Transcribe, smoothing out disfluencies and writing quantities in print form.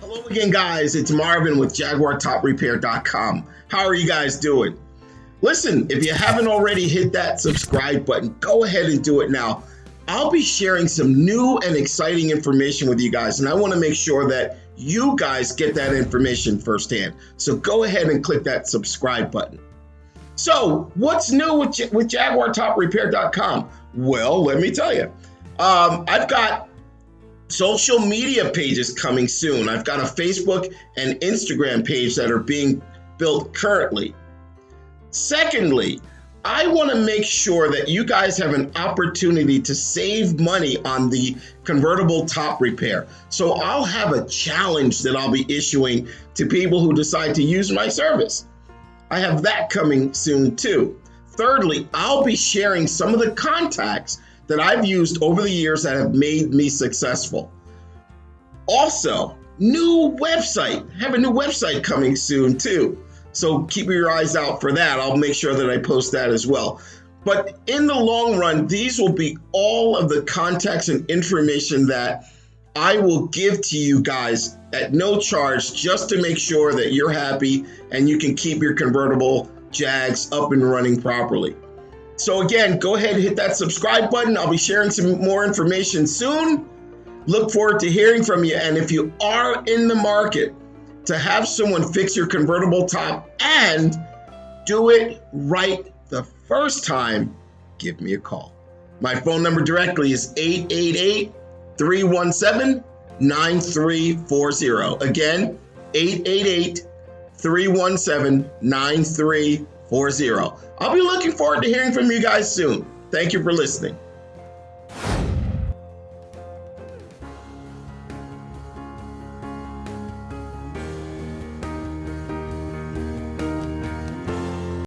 Hello again, guys. It's Marvin with JaguarTopRepair.com. How are you guys doing? Listen, if you haven't already hit that subscribe button, go ahead and do it now. I'll be sharing some new and exciting information with you guys, and I want to make sure that you guys get that information firsthand. So go ahead and click that subscribe button. So what's new with JaguarTopRepair.com? Well, let me tell you. I've got social media pages coming soon. I've got a Facebook and Instagram page that are being built currently. Secondly, I want to make sure that you guys have an opportunity to save money on the convertible top repair. So I'll have a challenge that I'll be issuing to people who decide to use my service. I have that coming soon too. Thirdly, I'll be sharing some of the contacts that I've used over the years that have made me successful. Also, new website. I have a new website coming soon too. So keep your eyes out for that. I'll make sure that I post that as well. But in the long run, these will be all of the contacts and information that I will give to you guys at no charge, just to make sure that you're happy and you can keep your convertible Jags up and running properly. So again, go ahead and hit that subscribe button. I'll be sharing some more information soon. Look forward to hearing from you. And if you are in the market to have someone fix your convertible top and do it right the first time, give me a call. My phone number directly is 888-317-9340. Again, 888-317-9340. I'll be looking forward to hearing from you guys soon. Thank you for listening.